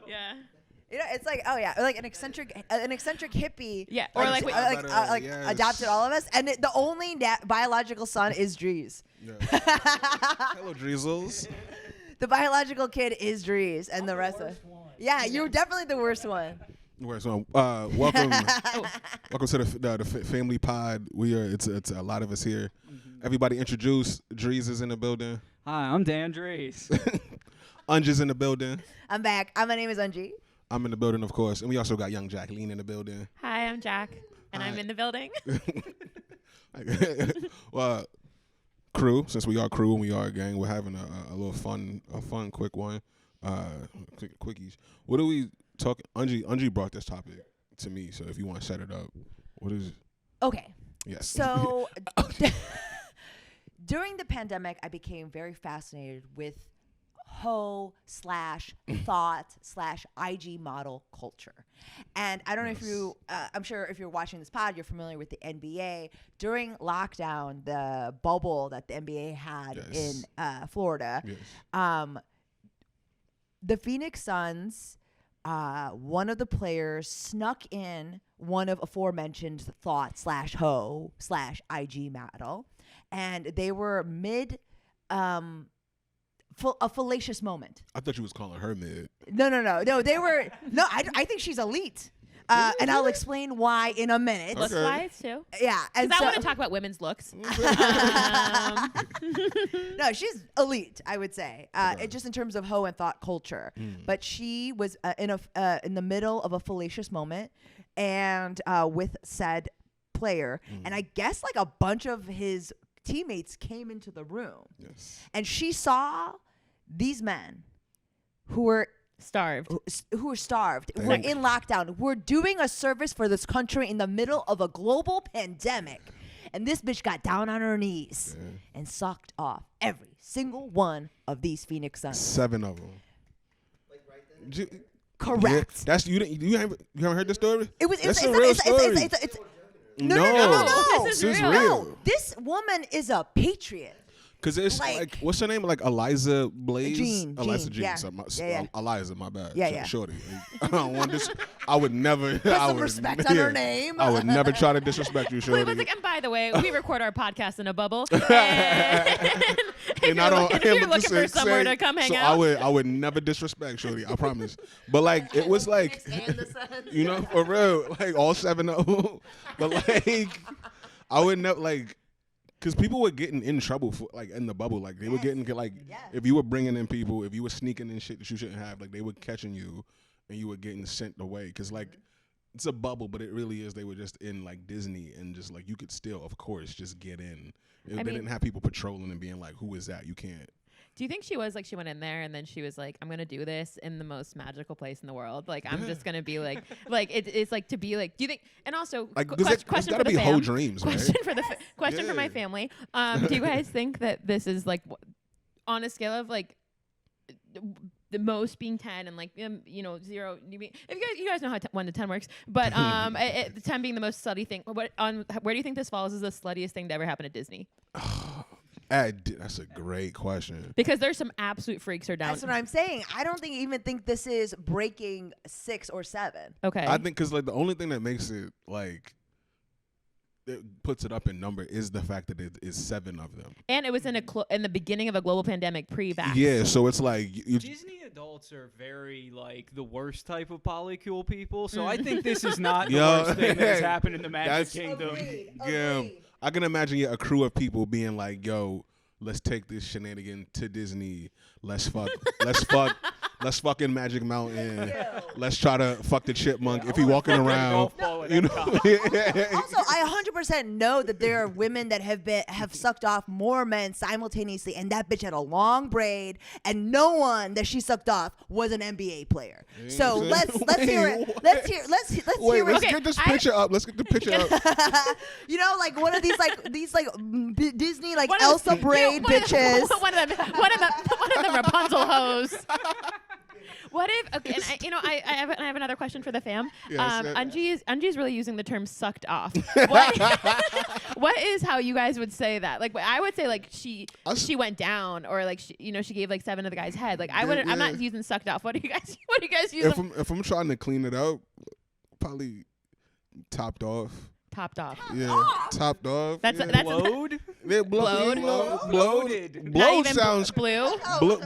Yeah. You know, it's like, oh yeah, like an eccentric hippie. Yeah, or like adopted all of us, and the only biological son is Dries. Yeah. Hello, Driezels. The biological kid is Dries, and the rest of. Yeah, you're definitely the worst one. So, welcome to the family pod. It's a lot of us here. Mm-hmm. Everybody introduce. Dries is in the building. Hi, I'm Dan Dries. Unji's in the building. I'm back. My name is Eunji. I'm in the building, of course. And we also got young Jacqueline in the building. Hi, I'm Jack, and I'm in the building. Well, crew, since we are crew and we are a gang, we're having a little fun, quick one. Quickies. What are we talking? Eunji brought this topic to me, so if you want to set it up, what is it? Okay. Yes. So, during the pandemic, I became very fascinated with ho/thought/IG model culture. And I don't know if you, I'm sure if you're watching this pod, you're familiar with the NBA. During lockdown, the bubble that the NBA had in Florida, the Phoenix Suns, one of the players snuck in one of aforementioned thought/ho/IG model, and they were mid a fallacious moment. I thought you was calling her mid. No. They were I think she's elite, and I'll explain why in a minute. Looks wise too. Yeah, and I want to talk about women's looks. No, she's elite, I would say. It just in terms of hoe and thought culture. But she was in the middle of a fallacious moment, and with said player, and I guess like a bunch of his teammates came into the room, and she saw these men who were starved, were in lockdown, were doing a service for this country in the middle of a global pandemic, and this bitch got down on her knees and sucked off every single one of these Phoenix Suns. 7 of them. Like right then? Correct. Yeah, that's you haven't heard the story? It's a real story. No. This is real. No, this woman is a patriot. Because it's like, what's her name? Like Aliza Jane. Aliza Jane. Yeah. So Aliza, my bad. Yeah. Shorty. I don't want this. I would never. Put some respect on her name. I would never try to disrespect you, Shorty. And by the way, we record our podcast in a bubble. And if you're looking for somewhere to come hang out. I would never disrespect Shorty. I promise. But like, it was like, you know, for real, like all 7 of them. But like, I would never like. Because people were getting in trouble for like in the bubble, like they were getting like if you were bringing in people, if you were sneaking in shit that you shouldn't have, like they were catching you, and you were getting sent away. Because like it's a bubble, but it really is. They were just in like Disney, and just like you could still, of course, just get in. They didn't have people patrolling and being like, "Who is that? You can't." Do you think she was like she went in there and then she was like, I'm gonna do this in the most magical place in the world? Like I'm just gonna be like it's like to be like. Do you think? And also, like question gotta for the be whole dreams, question right? For my family. Do you guys think that this is like on a scale of like the most being 10 and like 0? If you guys know how 1 to 10 works, but 10 being the most slutty thing. Where do you think this falls as the sluttiest thing to ever happen at Disney? That's a great question. Because there's some absolute freaks are down. That's what I'm saying. I don't even think this is breaking 6 or 7. Okay. I think because like the only thing that makes it like it puts it up in number is the fact that it is 7 of them. And it was in the beginning of a global pandemic pre-vax. Yeah, so it's like Disney adults are very like the worst type of polycule people. So I think this is not the worst thing that's happened in the Magic Kingdom. Yeah. I can imagine a crew of people being like, "Yo, let's take this shenanigan to Disney. Let's fucking Magic Mountain. Let's try to fuck the chipmunk if he walking around." You know. Also, I 100% know that there are women that have sucked off more men simultaneously, and that bitch had a long braid, and no one that she sucked off was an NBA player. So let's hear it. Let's hear it. Let's get this picture up. Let's get the picture up. Like one of these Disney like Elsa braid bitches. One of them Rapunzel hoes. What if? Okay, and I have another question for the fam. Yes, Eunji's really using the term "sucked off." What is how you guys would say that? Like, I would say like she went down, or like she gave like 7 of the guy's head. Like I would. I'm not using "sucked off." What do you guys use? If I'm trying to clean it up, probably topped off. Topped off. Yeah, topped off. That's Blowed? Yeah, Blowed? Blowed. Not Blowed even sounds blue. Blue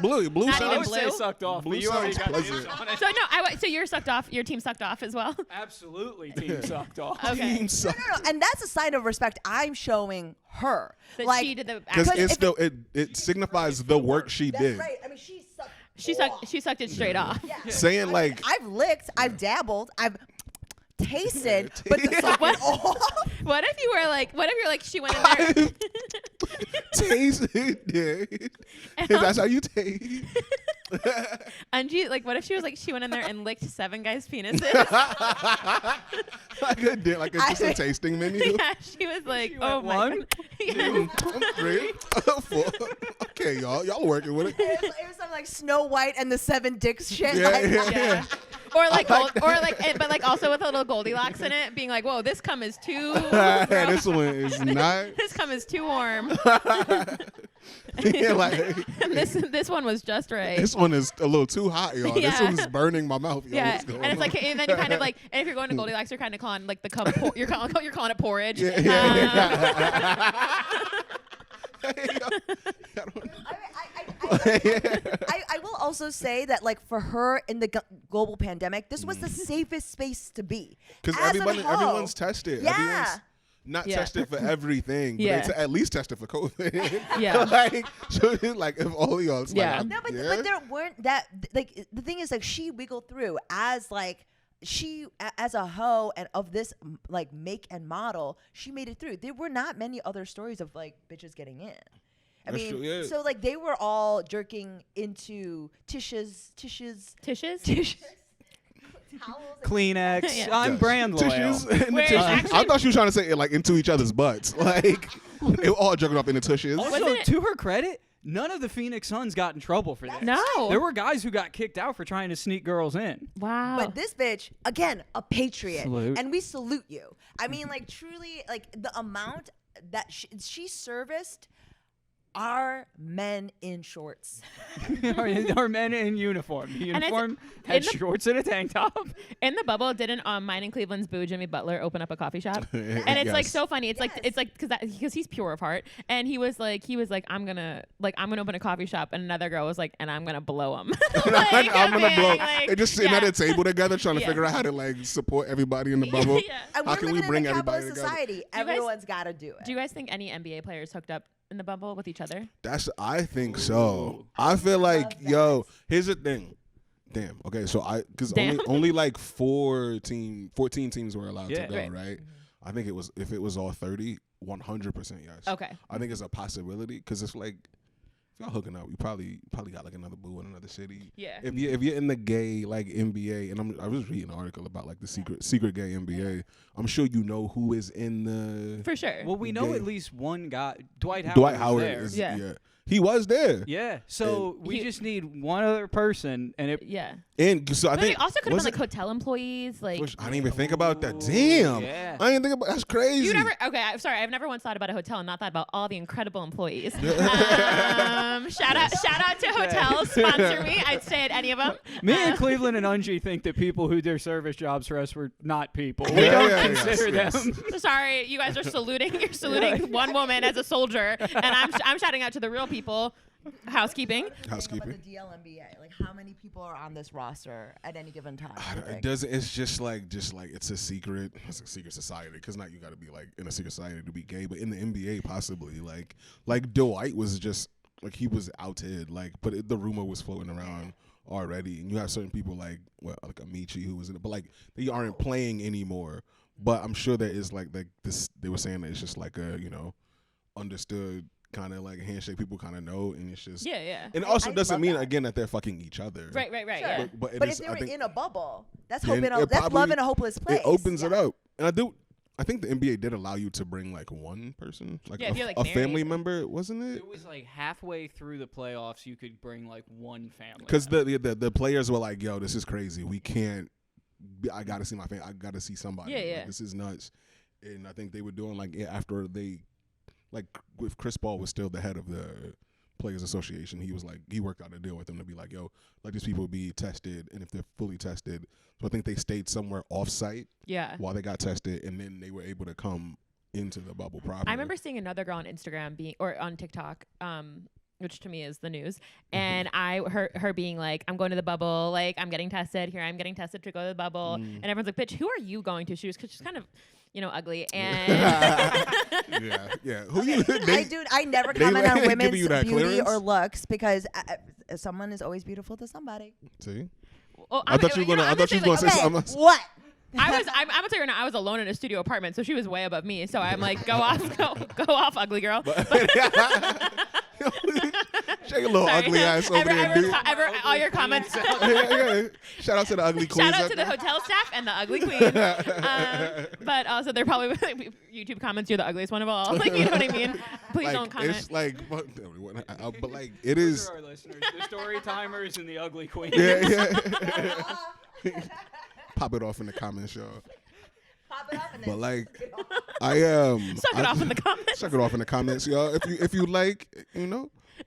Not sounds. I even would say blue? sucked off, Blue but you already sounds got pleasant. views on it. So no, so you're sucked off. Your team sucked off as well. Absolutely, team sucked off. Okay. Team suck. No, and that's a sign of respect I'm showing her. That like, she did the. Because action. it signifies the work she that's did. right. I mean, she sucked. She sucked it straight off. Yeah. Saying like I've licked, I've dabbled, I've tasted, but the sucking off. What if you're like she went in there. tasted. Yeah. That's how you taste. Eunji, like, what if she went in there and licked 7 guys' penises? like just a tasting menu. Yeah, she was like, She oh went my 1, God. Yeah. 3, 4. Okay, y'all working with it. It was some like Snow White and the 7 dicks shit. Yeah, like, Yeah. Or like, but like also with a little Goldilocks in it, being like, whoa, this cum is too. This one is not. This cum is too warm. Yeah, like this one was just right. this one is a little too hot, y'all. This Yeah. one's burning my mouth, y'all. Yeah, What's going and it's like, on? and then you kind of like, and if you're going to Goldilocks, you're kind of calling like the cum. You're calling it porridge. Yeah. I will also say that like for her in the global pandemic, this was the safest space to be. Because As a hoe. everyone's tested. Yeah. Everyone's not Yeah. tested for everything, but Yeah. it's at least tested for COVID. Yeah. like, so it's like if all of y'all, it's Yeah. like, No, but there weren't that like the thing is like she wiggled through as like as a hoe and of this like make and model, she made it through. There were not many other stories of like bitches getting in. I That's mean, true, yeah. so like they were all jerking into tissues, Tissues. towels. Kleenex. Yeah. I'm Yes. brand loyal. Tissues and the Where it's tissues. actually- I thought she was trying to say it like into each other's butts. Like they were all jerking off in the tushes. Also, Wasn't it- to her credit, none of the Phoenix Suns got in trouble for this. No. There were guys who got kicked out for trying to sneak girls in. Wow. But this bitch, again, a patriot. Salute. And we salute you. I mean, like, truly, like, the amount that she serviced are men in shorts. Our men in uniform. The And it's- uniform had in the- shorts and a tank top. In the bubble, didn't mine and Cleveland's boo Jimmy Butler open up a coffee shop? And And it's like so funny. It's like because he's pure of heart, and he was like I'm gonna open a coffee shop, and another girl was like, and I'm gonna blow him. I'm gonna blow. They're just sitting at yeah. a table together trying to Yeah. figure out how to like support everybody in the bubble. Yeah. And How we're can we living bring in a everybody capitalist together? society. you guys- Everyone's got to do it. Do you guys think any NBA players hooked up in the bubble with each other? I think so. I feel like, yo, here's the thing. Damn. Okay, so because Damn. only like 14 teams were allowed Yeah. to go, Right. right? I think if it was all 30, 100% yes. Okay. I think it's a possibility because it's like if y'all hooking up, you probably got like another boo in another city. Yeah. If you're in the gay like NBA, and I was reading an article about like the secret gay NBA. I'm sure you know who is in the For sure. Well, we know Yeah. at least one guy. Dwight Howard. Dwight was Howard there. is Yeah. he was there. Yeah. So And we he- just need one other person, and it. Yeah. And so I But it think also could have was been like it- hotel employees. Like I didn't even think about that. Ooh, Damn. yeah. I didn't think about that's crazy. you never. Okay. I'm sorry. I've never once thought about a hotel and not thought about all the incredible employees. Shout out to hotels. Sponsor me. I'd stay at any of them. Me and Cleveland and Eunji think that people who did service jobs for us were not people. We Yeah, don't yeah, consider yes, them. Sorry, you guys are saluting. You're saluting one woman as a soldier, and I'm shouting out to the real people. Housekeeping. Housekeeping. About the DLNBA, like how many people are on this roster at any given time? you It think? doesn't. It's just like it's a secret. It's a secret society because not you got to be like in a secret society to be gay, but in the NBA possibly like Dwight was just like he was outed but the rumor was floating around already, and you have certain people like Amici who was in it, but like they aren't playing anymore. But I'm sure there is like this. They were saying that it's just like a understood kind of like handshake. People kind of know, and it's just Yeah. And it also I doesn't love mean that. again that they're fucking each other. Right. Sure. Yeah. But it But is, if they I were think in a bubble, that's then hoping it that's probably- love in a hopeless place. it opens it up, and I think the NBA did allow you to bring like one person, like Yeah, if you're, like, a family married. member, wasn't it? It was like halfway through the playoffs, you could bring like one family. Because the players were like, "Yo, this is crazy. We can't. I gotta see my family. I gotta see somebody. Yeah, yeah. Like, this is nuts." And I think they were doing like after they, like, with Chris Paul was still the head of the Players Association. He was like, he worked out a deal with them to be like, "Yo, let these people be tested, and if they're fully tested." So I think they stayed somewhere off-site Yeah. while they got tested, and then they were able to come into the bubble properly. I remember seeing another girl on Instagram or on TikTok, which to me is the news, and her being like, "I'm going to the bubble, like I'm getting tested. Here I'm getting tested to go to the bubble," and everyone's like, "Bitch, who are you going to?" Because she's kind of, ugly, and yeah. Who you? I never they comment on giving women's you that beauty clearance? or looks because someone is always beautiful to somebody. See, well, I thought you were gonna. I thought you were gonna say something. What? I'm gonna tell you right now, I was alone in a studio apartment, so she was way above me. So I'm like, go off, ugly girl. Shake a little Sorry. ugly ass over there, dude. All your comments. Yeah. Shout out to the ugly queens. Shout out to the hotel staff and the ugly queen. But also, they're probably like, YouTube comments. You're the ugliest one of all. Like, you know what I mean? Please Like, don't comment. it's like, fuck everyone. But like, it Those is. are our listeners, the story timers and the ugly queen. Yeah. Pop it off in the comments, y'all. Pop it up and But then like, Suck it off in the comments. Suck it off in the comments, y'all. If you like,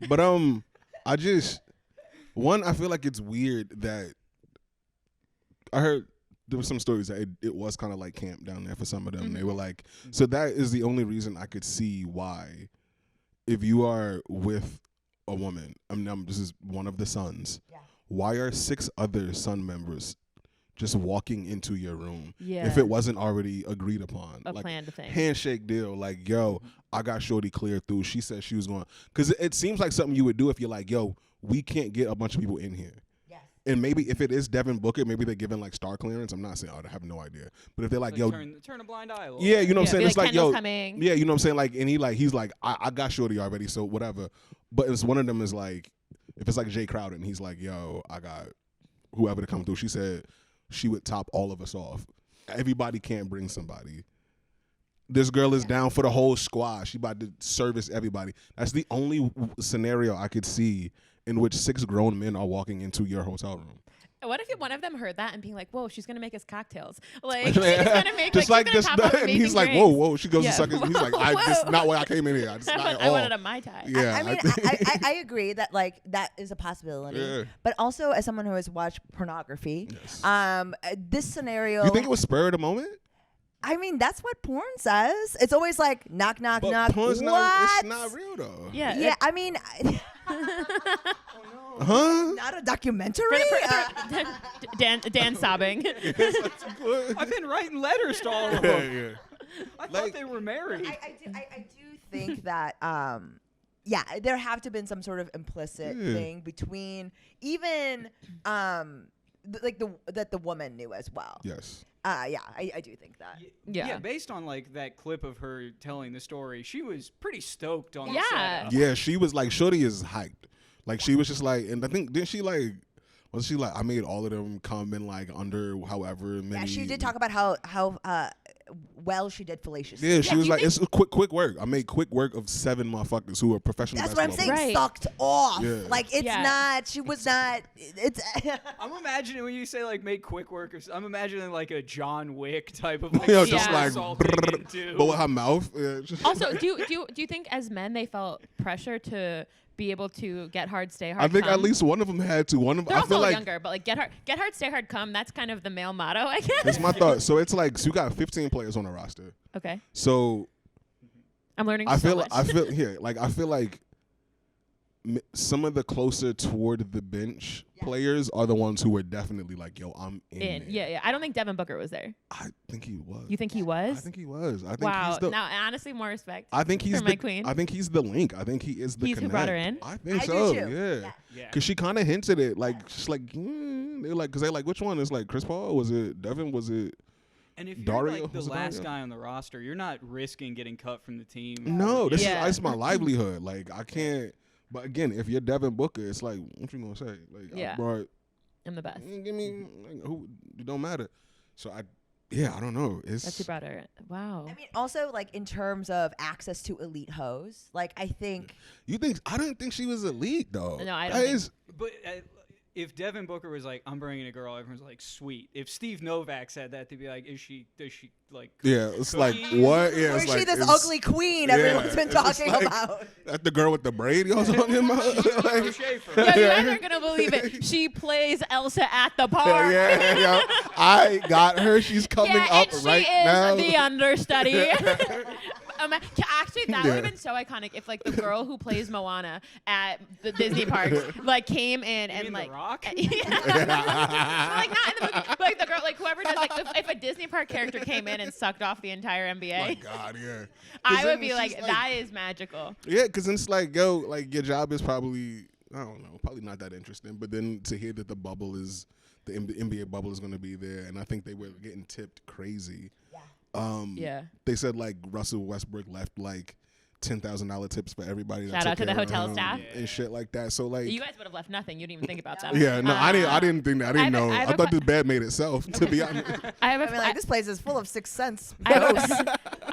But I feel like it's weird that I heard there were some stories that it was kind of like camp down there for some of them. Mm-hmm. They were like, so that is the only reason I could see why, if you are with a woman, this is one of the sons. Yeah. Why are 6 other son members just walking into your room Yeah. if it wasn't already agreed upon? A Like, planned thing. handshake deal, like, yo, I got shorty cleared through. She said she was going, because it seems like something you would do if you're like, yo, we can't get a bunch of people in here. Yes. And maybe if it is Devin Booker, maybe they're giving like star clearance. I'm not saying, I have no idea. But if they're like, yo, turn a blind eye a little yeah, bit. you know what I'm saying? Be It's like, Kendall's yo, coming. yeah, you know what I'm saying? Like, and he's like, I got shorty already, so whatever. But it's one of them is like, if it's like Jay Crowder and he's like, yo, I got whoever to come through. She said she would top all of us off. Everybody can't bring somebody. This girl is down for the whole squad. She about to service everybody. That's the only scenario I could see in which 6 grown men are walking into your hotel room. What if one of them heard that and being like, "Whoa, she's gonna make us cocktails. Like she's gonna make just like, like she's this, gonna top off and amazing he's like, drinks." whoa. She goes Yeah. to suck his. He's like, this is not why I came in here. It's not at I all. wanted a Mai Tai. Yeah, I mean, I agree that like that is a possibility. Yeah. But also, as someone who has watched pornography, Yes. this scenario. You think it was spur of the moment? I mean, that's what porn says. It's always like knock, knock, But knock. porn's what? it's not real though. Yeah. Yeah, I mean, Huh? not a documentary. Dan sobbing. I've been writing letters to all of them. Yeah. I thought Like- they were married. I do think that yeah, there have to been some sort of implicit Yeah. thing between even that the woman knew as well. Yes. Yeah, I do think that. Yeah. Based on like that clip of her telling the story, she was pretty stoked on the Yeah. setup. Yeah, she was like, shorty is hyped. Like she was just like, and I think didn't she like, wasn't she like, I made all of them come in like under however many. Yeah, she did talk about how well she did fallacious. Yeah, she was you like, think- it's quick work. I made quick work of 7 motherfuckers who are professional. That's what I'm saying. basketball Right. Sucked off. Yeah. Like it's Yeah. not. She was not. It's. I'm imagining when you say like make quick work, I'm imagining like a John Wick type of like Yo, just soul like, assaulting brrr, into- but with her mouth. Yeah, just- Also, do you think as men they felt pressure to be able to get hard, stay hard? I think come? at least one of them had to. One of They're I also feel like younger, but like get hard, stay hard, come. That's kind of the male motto, I guess. that's my thought. So it's like, so you got 15 players on the roster. Okay, So I'm learning. I so feel much. I feel like some of the closer toward the bench players are the ones who were definitely like, yo, I'm in. in. there. Yeah. I don't think Devin Booker was there. I think he was. You think he was? I think he was. I think Wow. he's the. Now, honestly, more respect. I think he's for the my queen. I think he's the link. I think he is the He's who connect. brought her in? I think I do so. too. Yeah. Yeah. Cause she kind of hinted it, like just like they're like, cause they like, which one? It's like Chris Paul. Was it Devin? Was it? And if you're Dario? like the Was it last Dario? guy on the roster, you're not risking getting cut from the team. No, this Yeah. is my livelihood. Like I can't. But again, if you're Devin Booker, it's like, what you gonna say? Like, Yeah. I brought, I'm the best. give me like, who? It don't matter. So I yeah, I don't know. That's who brought her. Wow. I mean, also like in terms of access to elite hoes, like I think. You think? I didn't think she was elite though. No, I don't. But if Devin Booker was like, I'm bringing a girl, everyone's like, sweet. If Steve Novak said that, they'd be like, does she like? Yeah, it's like what? Yeah, Or it's is she like, this ugly queen everyone's been it's just talking like, about? That's the girl with the braid y'all talking about. Like, Yo, you guys aren't gonna believe it. She plays Elsa at the park. yeah, I got her. She's coming up and right she is now. the understudy. Actually, that would have Yeah. been so iconic if like the girl who plays Moana at the Disney parks like came in You and mean like The Rock? like not in the movie, like the girl, like whoever does, like if a Disney park character came in and sucked off the entire NBA, My God, yeah. 'Cause I then would be she's like, that is magical. Yeah, because it's like, yo, like your job is probably, I don't know, probably not that interesting. But then to hear that the NBA bubble is going to be there, and I think they were getting tipped crazy. Yeah. They said like Russell Westbrook left like $10,000 tips for everybody. Shout out to the hotel staff and shit like that. So like, you guys would have left nothing. You didn't even think about that. yeah, no, I didn't think that. I didn't know. I have I a thought this bed made itself. To be honest. I have I mean, like this place is full of 6th Sense. I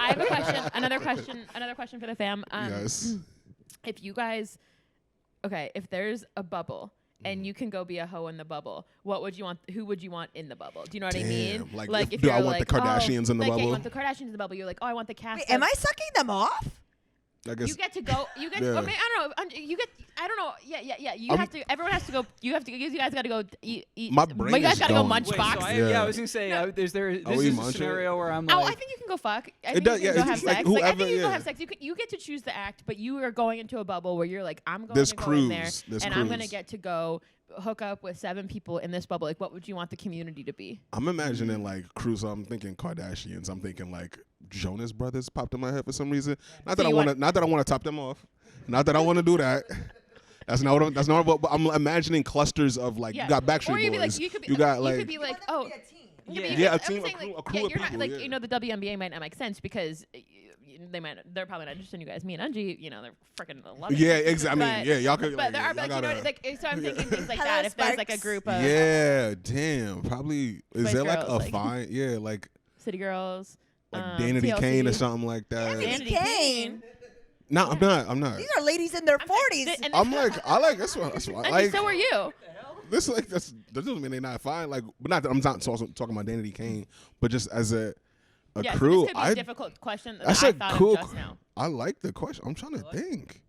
have a question. Another question for the fam. Yes. If you guys, if there's a bubble and you can go be a hoe in the bubble, what would you want? Who would you want in the bubble? Do you know what I mean? Like, if do you're I want the Kardashians in the Yeah, bubble? you want the Kardashians in the bubble. You're like, oh, I want the cast. Wait, am I sucking them off? I guess. You get to go. You get. Yeah. I mean, I don't know. You get. I don't know. Yeah. You have to. Everyone has to go. You have to. You guys got to go eat. My brain You guys is got to go going. munch Wait, box. so Yeah. I was gonna say, this we is a munching? scenario where I'm Oh, like, I think you can go fuck. I It think does- you yeah, can go it's have like sex. Like, I whoever- think you can go yeah. have sex. You get to choose the act, but you are going into a bubble where you're like, I'm going There's to go in there, cruise. There's and I'm gonna cruise. get to go hook up with 7 people in this bubble. Like, what would you want the community to be? I'm imagining like cruise. I'm thinking Kardashians. I'm thinking like Jonas Brothers popped in my head for some reason. Not that So I you want to. want- Not that I want to top them off. Not that I want to do that. That's not what. That's not what. But I'm imagining clusters of like Yeah. you got Backstreet Or you'd be like, Boys. you could be, you got you could be like, oh. Be a team. Yeah, a I'm team, saying, a crew of you're not, people, like, yeah. you know, the WNBA might not make sense because they're probably not interested in you guys. Me and Eunji, you know, they're freaking loving Yeah, it. exactly. I mean, yeah, y'all could. But Like, there are, y'all like, you know, gotta- like, so I'm thinking things like Hello, that. If there's like a Sparks. group of Yeah, damn. Probably is Spice there like Girls, a like- fine? Yeah, like City Girls, Danity TLC. Kane or something like that. Danity Danity Kane. No, I'm not. I'm not. These are ladies in their 40s. And I'm like, I like that's what Eunji, like. so are you. This is like that doesn't mean they're not fine. Like, but not that I'm not also talking about Danity Kane, but just as a Yeah, crew. so this could be a difficult question that that's I a thought cool. of just now. I like the question. I'm trying to think.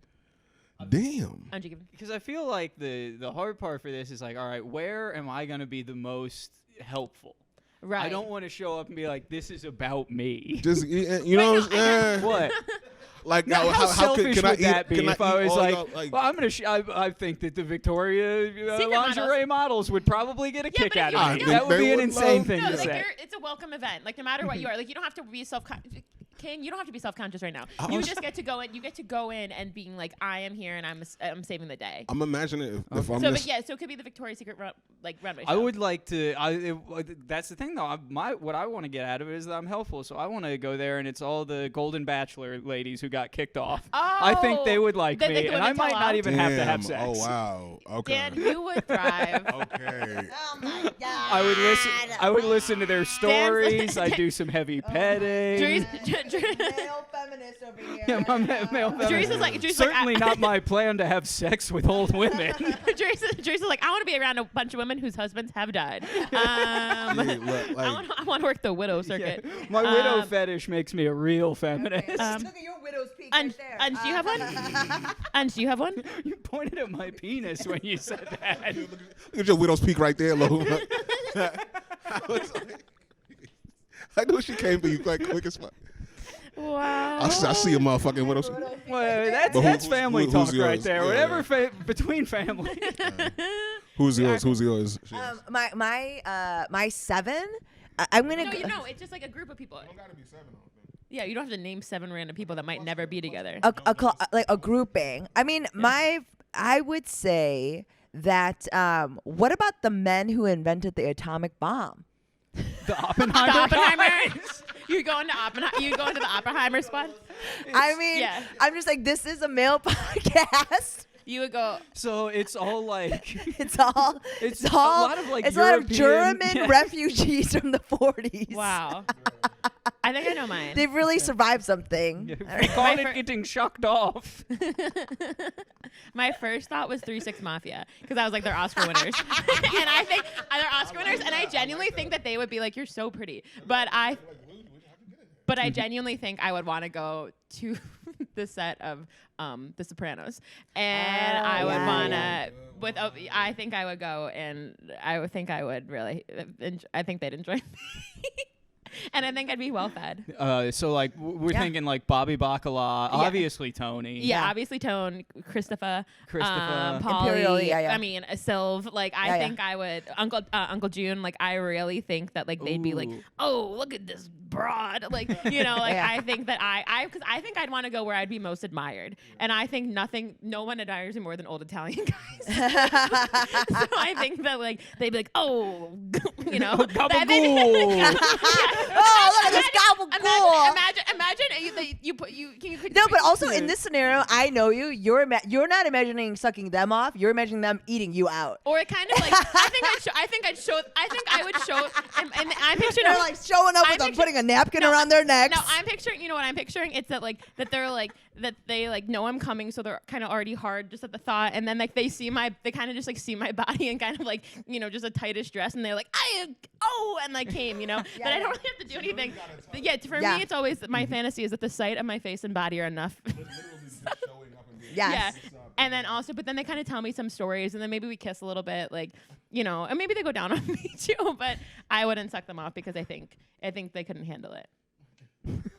Damn. Eunji, give- because I feel like the hard part for this is like, all right, where am I gonna be the most helpful? right. I don't want to show up and be like, this is about me. Just you know, Wait, no, What? like Now, how selfish can I would that be can if I I eat was all like, y'all, well, I'm gonna. I think that the Victoria Secret lingerie models would probably get a Yeah, kick but out if of you- me. no. That would They be an would insane love- thing No, to like say. it's a welcome event. Like no matter what you are, like you don't have to be King, you don't have to be self-conscious right now. I You was- just get to go in. You get to go in and being like, I am here and I'm saving the day. I'm imagining if I'm So, just but yeah, so it could be the Victoria's Secret runway. I show. would like to. That's the thing, though. What I want to get out of it is that I'm helpful. So I want to go there, and it's all the Golden Bachelor ladies who got kicked off. I think they would like That me, they could and I women might tell not off. even have to have Damn. sex. Oh wow. Okay. Dan, you would thrive. Okay. Oh my god. I would listen to their stories. I do some heavy petting. Male feminist over here. Yeah, my male Drees is like, Certainly not my plan to have sex with old women. Drees is like, I want to be around a bunch of women whose husbands have died. Yeah, look, like, I want to work the widow circuit. Yeah. My widow fetish makes me a real feminist. Look at your widow's peak And right there. do you have one? And do you have one? You pointed at my penis when you said that. look at your widow's peak right there, Lo. I was like, I knew she came to you like quick as fuck. Wow. I see a motherfucking widow's. Well, But that's family who's talk right yours? there. Yeah. Whatever between family. Who's yours? Who's yours? My 7. I'm gonna. No, you know, it's just like a group of people. gotta be 7. Yeah, you don't have to name 7 random people that might never be together. like a grouping. I mean, I would say that. What about the men who invented the atomic bomb? The Oppenheimer. The Oppenheimers. You going to the Oppenheimer spot? I mean, yeah. I'm just like, this is a male podcast. You would go. So it's all like It's all. it's It's all. a lot of like It's a lot of European- German yeah. refugees from the 40s. Wow. I think I know mine. They've really survived something. Yeah, we call My it fir- getting shucked off. My first thought was 3-6 Mafia because I was like, they're Oscar winners. And I think they're Oscar winners. And I genuinely think that they would be like, you're so pretty. But I genuinely think I would want to go to the set of The Sopranos. And I would want to, I think I would go and I would think I would really, I think they'd enjoy me. And I think I'd be well fed. So like we're thinking like Bobby Bacala, obviously Tony. Yeah, obviously Tone, Christopher, Christopher. Polly. Imperial, yeah. I mean, Sylve. Like, I think I would. Uncle June. Like, I really think that like they'd be like, oh, look at this broad. Like, you know, like I think that because I think I'd want to go where I'd be most admired, and I think no one admires me more than old Italian guys. So I think that like they'd be like, oh, you know, Oh, look at this gabagool. Imagine you put. No, but also in this scenario, I know you. You're not imagining sucking them off. You're imagining them eating you out. Or it kind of like I think I would show. And I'm picturing They're like showing up with them, putting a napkin around their necks. No, I'm picturing. You know what I'm picturing? It's that they're like that they like know I'm coming, so they're kind of already hard just at the thought, and then like they kind of just like see my body and kind of like just a tightish dress, and they're like and like came, but I don't really have to do anything. Yeah, for me it's always my fantasy is that the sight of my face and body are enough. Yes. Yeah. And then also, but then they kind of tell me some stories, and then maybe we kiss a little bit, like, and maybe they go down on me too, but I wouldn't suck them off because I think they couldn't handle it.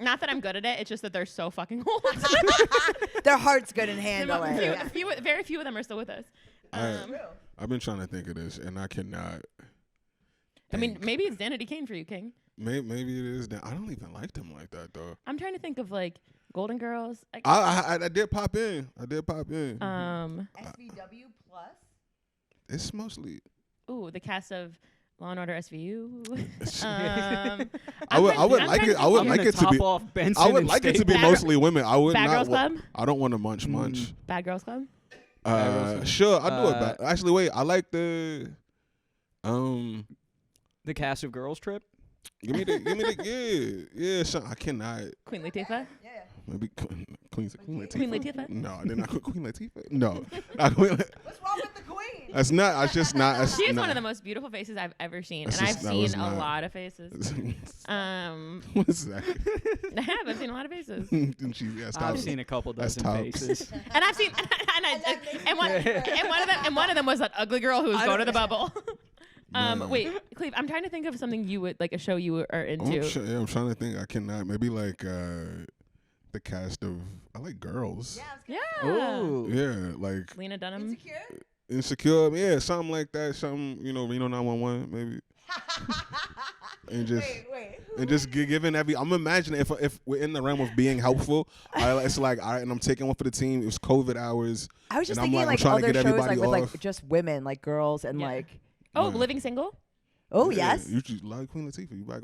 Not that I'm good at it, it's just that they're so fucking old. Their hearts couldn't handle it. Very few of them are still with us. I've been trying to think of this, and I cannot. I mean, maybe it's Danity Kane for you, King. Maybe it is. I don't even like them like that, though. I'm trying to think of, like, Golden Girls. I did pop in. SVW plus. It's mostly. Ooh, the cast of Law and Order SVU. I would like it. I would like it to be. I would like it to be mostly women. I would Bad not. Girls Club? I don't want to munch. Bad Girls Club. Sure, I'll do it. Actually, wait. I like the cast of Girls Trip. Give me the yeah. So I cannot. Queen Latifah. Yeah. Maybe Queen Latifah. Queen Latifah. No, I did not Queen Latifah. No, not Queen. What's wrong with the queen? That's not. It's just not. She has one of the most beautiful faces I've ever seen, and I've seen a lot of faces. What is that? I've seen a lot of faces. I've seen a couple dozen faces. And I've seen, and one of them was that ugly girl who was going to the bubble. Wait, Cleve, I'm trying to think of something you would like a show you are into. I'm trying to think. I cannot. Maybe like the cast of. I like Girls. Yeah. Ooh. Yeah, like Lena Dunham. Insecure. Yeah, something like that. Something Reno 911 maybe. And just and just giving I'm imagining if we're in the realm of being helpful, it's like all right, and I'm taking one for the team. It was COVID hours. I was just and thinking I'm like trying other to get shows everybody like with off. like just women, like girls and like. Oh, Living Single. Oh Yeah, yes. You just like Queen Latifah. You back?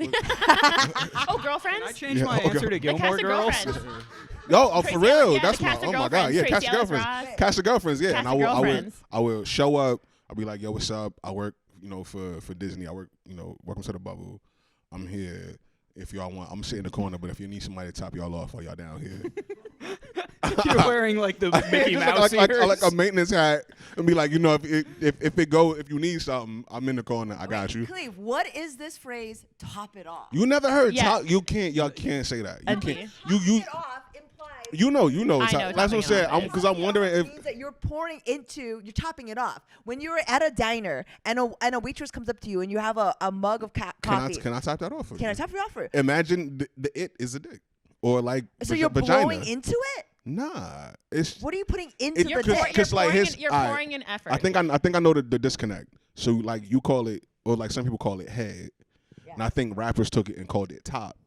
Oh, Girlfriends. I changed my answer to Gilmore cast of Girls. Girlfriends. Yo, for real? Yeah, That's the my. cast of Oh my God. Girlfriends, Yeah, Tracy cast of Ellis girlfriends. Ross. Cast of girlfriends. Yeah, Cast and of Girlfriends. I will show up. I'll be like, yo, what's up? I work, for Disney. I work, Welcome to the Bubble. I'm here. If y'all want, I'm sitting in the corner. But if you need somebody to top y'all off while y'all down here, You're wearing like the Mickey Mouse like ears. a maintenance hat, and be like, if you need something, I'm in the corner. I got you. Cleve, what is this phrase? Top it off. You never heard Yeah. top? Y'all can't say that. You Okay. can't. Top it off implies. You know. I know That's what topping I'm it saying. off is. Because I'm wondering if. Means that you're you're topping it off. When you're at a diner and a waitress comes up to you and you have a mug of coffee. Can I top that off? Can I top it off for you? Imagine the it is a dick, or like So you're vagina. blowing into it? Nah, it's. What are you putting into It- the You're, Cause- pour, dick? you're, cause, like, pouring, his- in, you're alright. pouring in effort. I think I know the disconnect. So like you call it, or like some people call it head, and I think rappers took it and called it top.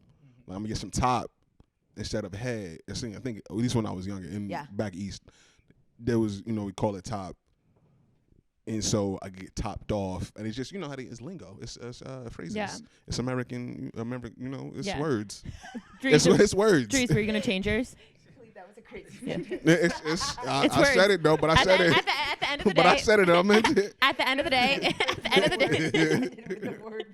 Like, I'm gonna get some top instead of head. I think at least when I was younger and back east, there was we call it top. And so I get topped off, and it's just how it's lingo. It's phrases. Yeah. It's American. It's Yeah. words. Dries, It's words. Dries, were you gonna change yours? was a crazy Yeah. sentence. I It's words. said it though, but I At said the, it. at the end of the But I day, said it. I meant it. at the end of the day, at the end of the day, The word.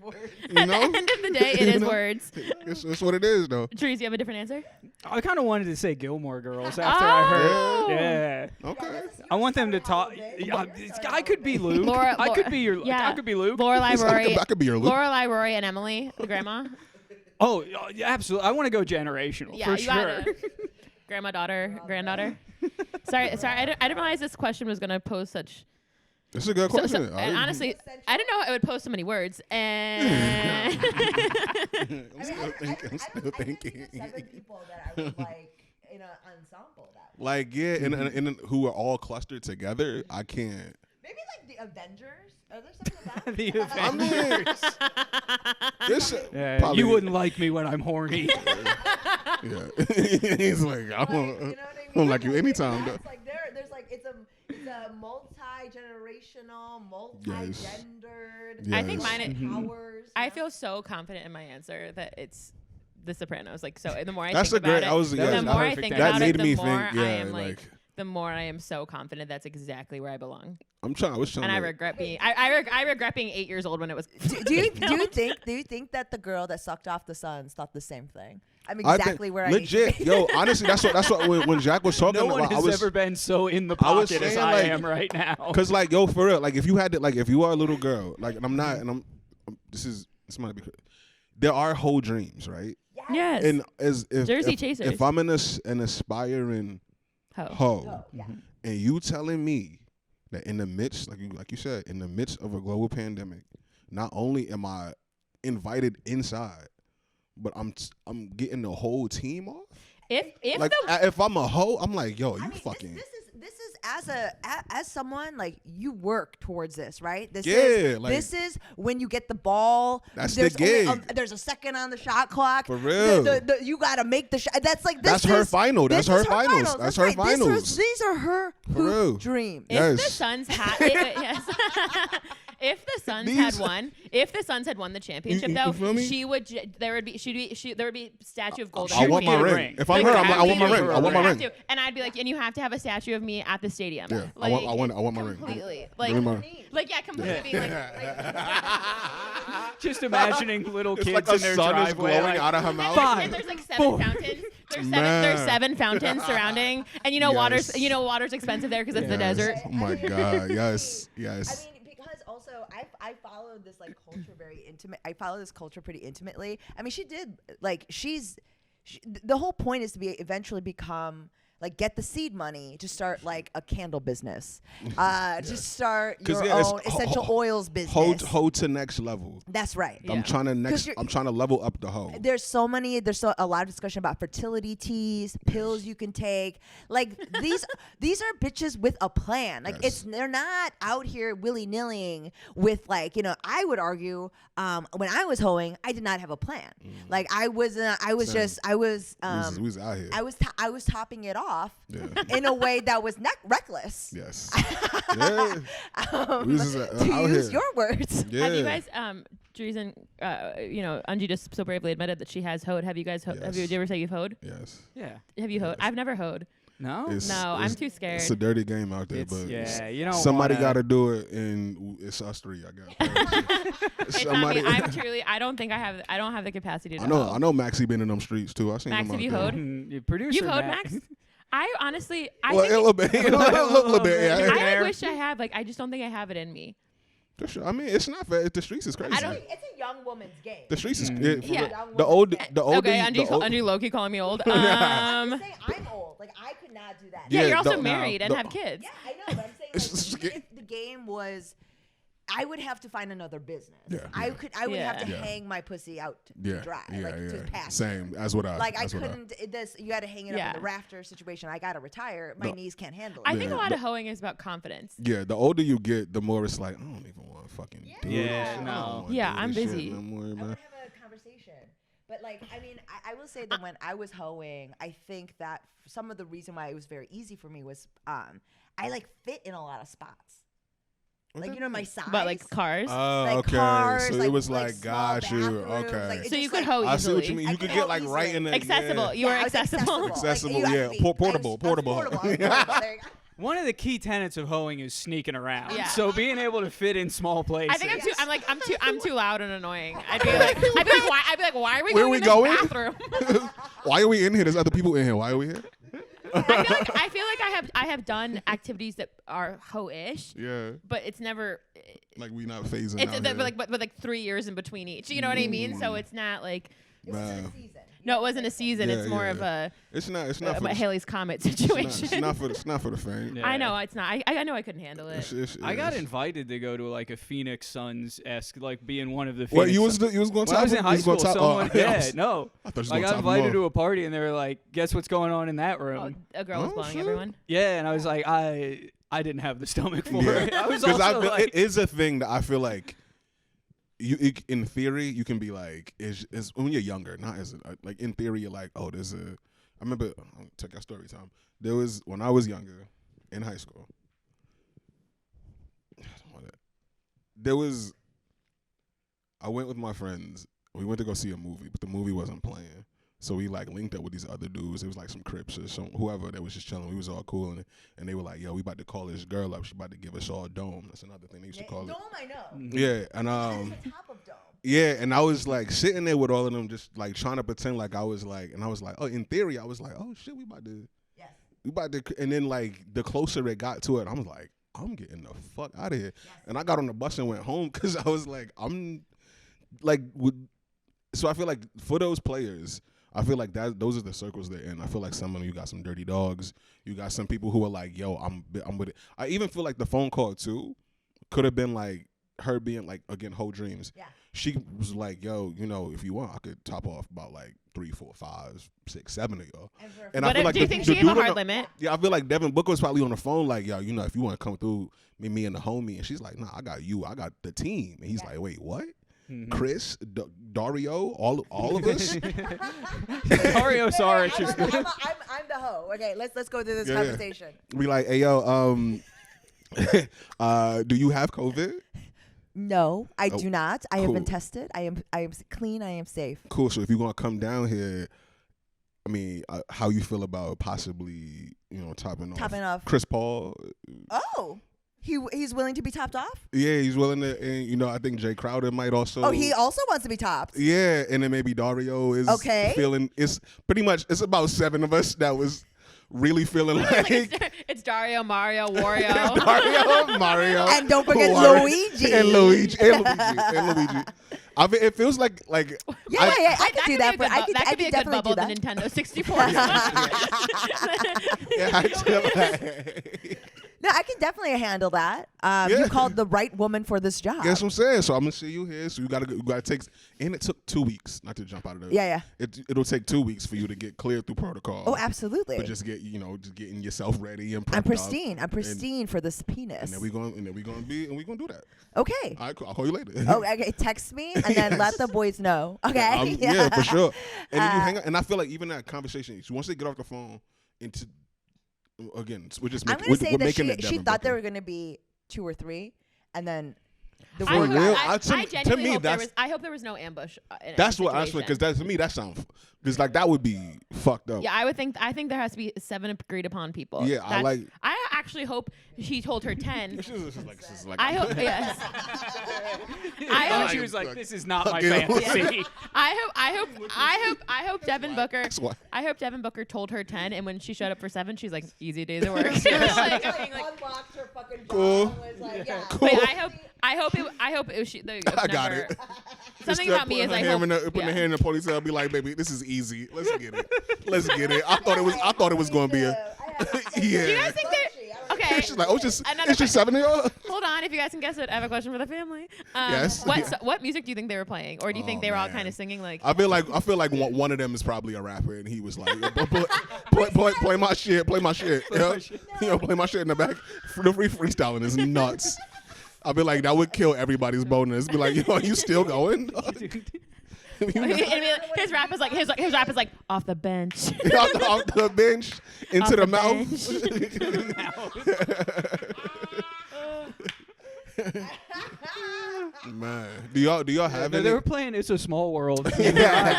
You know, at the end of the day, it is words. it's what it is though. Trees, you have a different answer? I kind of wanted to say Gilmore Girls after I Oh. heard. Yeah. Okay. I want them to talk. I could be Luke. Laura- I could Laura- be your. yeah. I could be Luke. Lorelai, Rory, That could be your Luke. Lorelai, Rory, and Emily, the grandma. Oh, yeah, absolutely. I want to go generational Yeah, for you sure. gotta. Grandma, daughter, granddaughter. Sorry. I didn't realize this question was gonna pose such. It's a good question. And honestly, I didn't know it would pose so many words. And I'm still thinking. Still thinking. 7 people that I would like in an ensemble that way. Like yeah, and who are all clustered together. I can't. Maybe like the Avengers. Are there some of The that? I mean, this. Yeah, probably- you wouldn't like me when I'm horny. Yeah. He's like, I Like, won't. you know what I mean? I won't like you anytime. It's like there's like it's a multi-generational, multi-gendered. Yes. I think mine. Powers. I feel so confident in my answer that it's The Sopranos. Like so, the more I That's think a great. about I was. it, Yeah, the more I perfect think answer. that about made it, the me more think. Yeah, I am like, like the more I am so confident that's exactly where I belong. I'm trying. I was trying. And I to, regret being. I regret being 8 years old when it was. do you think that the girl that sucked off the Suns thought the same thing? I'm I think- exactly where I need to legit. be. Yo, honestly, that's what when Jack was talking No one about, I has was ever been so in the I was pocket as saying, I like- am right now. Cause like yo, for real, like if you had to, like if you are a little girl, like and I'm not, and this might be, there are whole dreams, right? Yes. And as Jersey if, Chasers. if I'm in an aspiring Ho. hoe, Yeah. and you telling me that in the midst, like you said, in the midst of a global pandemic, not only am I invited inside, but I'm getting the whole team off. If Like if I'm a hoe, I'm like, yo, you I mean, fucking. this is as someone like you work towards this, right? This Yeah, is like- this is when you get the ball. That's the there's gig. There's a second on the shot clock. For real. You gotta make the shot. That's like this. That's her is- final. this That's her is finals. That's her right. finals. These are her For real. hoop dreams. If the Yes. Suns had, yes. If the Suns had won, the championship, You though, feel me? she would. There would be statue of gold. I want my ring. ring. If I'm Like, her, I want my you ring. I want my have ring. to. And I'd be like, and you have to have a statue of me at the stadium. Yeah, Like, I want my ring. completely. Give me my- Like yeah, completely being like. Just imagining little It's kids like a in their sun is driveway. glowing like, out of her mouth. Five, And there's like 7 four. fountains. There's Man. 7 fountains surrounding, and water's Yes. water's expensive there because it's the Yes. desert. Oh my God. Yes. I Yes. mean, because also I followed this like culture very intimate. I follow this culture pretty intimately. I mean, she did like the whole point is to be eventually become like get the seed money to start like a candle business, to start 'Cause, your yeah, it's own essential oils business. Hoe to next level. That's right. Yeah. I'm trying to level up the hoe. There's a lot of discussion about fertility teas, pills you can take. Like these are bitches with a plan. Like Yes. they're not out here willy-nillying with like, I would argue when I was hoeing, I did not have a plan. Like I was Same. We was out here. I was topping it off Yeah. in a way that was reckless. Yes. Yeah. We was just, To out use here. your words. Yeah. Have you guys, Dries and Eunji just so bravely admitted that she has hoed. Have you guys? Have you? Yes. Did you ever say you've hoed? Yes. Yeah. Have you hoed? I've never hoed. No. No, I'm too scared. It's a dirty game out there, It's, but yeah, you don't somebody wanna- got to do it, and it's us three. I guess. It's not me. I'm truly. I don't think I have. I don't have the capacity to. I know. hoe. I know. Maxie been in them streets too. I seen Max, him have out you there. hoed? Your producer, You've hoed, Max. Max? I honestly, I Well, think a little bit. A little bit. bit. Yeah. I there. wish I had. Like, I just don't think I have it in me. I mean, it's not fair. The streets is crazy. I don't- It's a young woman's game. The streets is Yeah. the older. Okay, the old- Unji Loki calling me old. I'm saying I'm old. Like I could not do that. Yeah, Yeah, you're also the- married and the- have kids. Yeah, I know, but I'm saying It's like, just even if the game was, I would have to find another business. Yeah, I yeah. would have to Yeah. hang my pussy out to Yeah, dry, yeah, like yeah. to pass. Same as what I. Like I that's what couldn't. You got to hang it up Yeah. in the rafter situation. I got to retire. My No. knees can't handle it. I think Yeah, a lot the- of hoeing is about confidence. Yeah, the older you get, the more it's like I don't even want to fucking do Yeah, this shit. I no. don't wanna Yeah, do I'm this shit busy. no more, I man. want to have a conversation. But like, I mean, I will say that when I was hoeing, I think that some of the reason why it was very easy for me was I like fit in a lot of spots. like my size. But like cars. Oh, like okay. cars, so it was like like, small got you. bathrooms, Okay. like, so you just, could like, hoe easily. I see what you mean. I You could could get hoe like right easily. in the Accessible. Yeah. You were I was accessible. Accessible, Like, you yeah. have to be- Portable, I was portable. portable. There you go. One of the key tenets of hoeing is sneaking around. Yeah. So being able to fit in small places. I think I'm too loud and annoying. I'd be like, why are we Where going we in this going? bathroom? Why are we in here? There's other people in here. Why are we here? I feel like I have done activities that are hoe-ish, Yeah. but it's never. Like we not phasing It's out here. but like 3 years in between each. You know what I mean? So it's not like. It wasn't a season. No, it wasn't a season. Yeah, it's more yeah. of a It's not for the, Haley's Comet it's situation. not for the faint. Yeah. I know it's not. I know I couldn't handle it. I got invited to go to like a Phoenix Suns-esque, like being one of the Phoenix What you Suns. was going to When I was in high school, someone, I yeah, was- no. I thought you was I gonna got top 'em invited off. to a party, and they were like, "Guess what's going on in that room?" A girl was Oh, blowing shit. everyone. Yeah, and I was like, I didn't have the stomach for Yeah. it. I was Because also like, it is a thing that I feel like in theory you can be like is when you're younger, not as like in theory you're like, oh, there's a. I remember I'll take our story time. There was when I was younger in high school. I went with my friends. We went to go see a movie, but the movie wasn't playing. So we like linked up with these other dudes. It was like some Crips or some whoever that was just chilling. We was all cool and they were like, "Yo, we about to call this girl up. She about to give us all dome." That's another thing they used to call Dome, it. I know. Yeah, and It's the top of Dome. yeah, and I was like sitting there with all of them, just like trying to pretend like I was like, oh, in theory, I was like, oh shit, we about to, and then like the closer it got to it, I was like, I'm getting the fuck out of here, and I got on the bus and went home because I was like, so I feel like for those players. I feel like those are the circles they're in. I feel like some of them, you got some dirty dogs. You got some people who are like, yo, I'm with it. I even feel like the phone call, too, could have been like her being like, again, whole dreams. Yeah. She was like, yo, if you want, I could top off about like 3, 4, 5, 6, 7 of y'all. And I But feel like do you think she gave a hard limit? Yeah, I feel like Devin Booker was probably on the phone like, yo, if you want to come through, me and the homie. And she's like, nah, I got you. I got the team. And he's like, wait, what? Mhm. Chris, Dario, all of us. Dario Saric is I'm the hoe. Okay, let's go through this Yeah. conversation. We like, hey yo, do you have COVID? No, I Oh, do not. I have been cool. tested. I am clean. I am safe. Cool. So if you're gonna come down here, I mean, how you feel about possibly, topping off Chris Paul? Oh, he's willing to be topped off. Yeah, he's willing to, and I think Jay Crowder might also. Oh, he also wants to be topped. Yeah, and then maybe Dario is Okay. feeling. It's pretty much. It's about 7 of us that was really feeling like. It's Dario, Mario, Wario. Mario, Mario, And don't forget Wario, Luigi. and Luigi. I mean, it feels like Yeah, I could do that. That could be a good definitely bubble. do The that. Nintendo 64. yeah, I feel like. No, I can definitely handle that. Yeah. You called the right woman for this job. Guess what I'm saying? So I'm gonna see you here. So you gotta take. And it took 2 weeks, not to jump out of the. Yeah. It'll take 2 weeks for you to get cleared through protocol. Oh, absolutely. But just getting yourself ready and. I'm prepped pristine. up. I'm pristine for this penis. And then we gonna do that. Okay. All right, cool. I'll call you later. Oh, okay. Text me and then let the boys know. Okay. Yeah, for sure. And then you hang out, and I feel like even that conversation, once they get off the phone, again, we're just I'm making. gonna say we're that making it she Devin thought there Booker. were gonna be 2 or 3, and then the I word hope- real? I To genuinely me, hope that's- I hope there was no ambush. In That's any what I feel, situation. because to me that sounds because like that would be fucked up. Yeah, I think there has to be 7 agreed upon people. Yeah, I actually hope she told her 10. This is like I hope yes. I hope hope she was like, "This is not my Okay. fantasy." I hope Devin Booker. That's why. I hope Devin Booker told her 10, and when she showed up for 7, she's like, "Easy days at work." She was like, unlocked her fucking Cool. jaw and was like, yeah. Cool. But I hope it was she. The I got number. it. Something about me is I hope. Putting her hair in the ponytail, be like, baby, this is easy. Let's get it. Let's get it. I thought it was gonna be a. Do you Yeah. guys think that? Okay. She's like, oh, it's Another just 7 of y'all. Hold on, if you guys can guess it, I have a question for the family. Yes. What music do you think they were playing, or do you think they were all man. kind of singing like? I feel like one of them is probably a rapper, and he was like, play my shit, play my shit, play my shit in the back. The freestyling is nuts. I feel like that would kill everybody's bonus. Be like, you still going? His rap is like off the bench. off the bench into Off the the mouth. Man, do y'all have They any? were playing "It's a Small World" the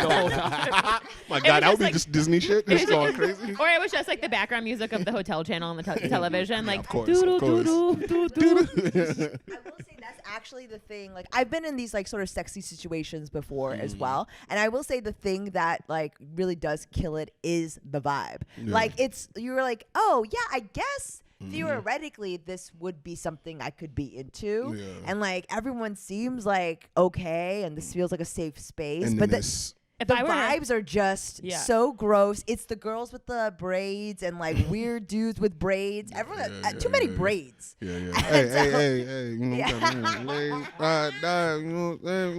whole time. My God, that would be like- just Disney shit. Just going crazy. Or it was just like the background music of the hotel channel on the television, like of course, doo-doo, of course. doo-doo, doo-doo. I will say that's actually the thing. Like I've been in these like sort of sexy situations before as well, and I will say the thing that like really does kill it is the vibe. Yeah. Like you were like, oh yeah, I guess theoretically this would be something I could be into, Yeah. and like everyone seems like okay, and this feels like a safe space, And but then the vibes are just Yeah. so gross. It's the girls with the braids and like weird dudes with braids. Everyone, too many braids. Yeah. And so- Hey. You know,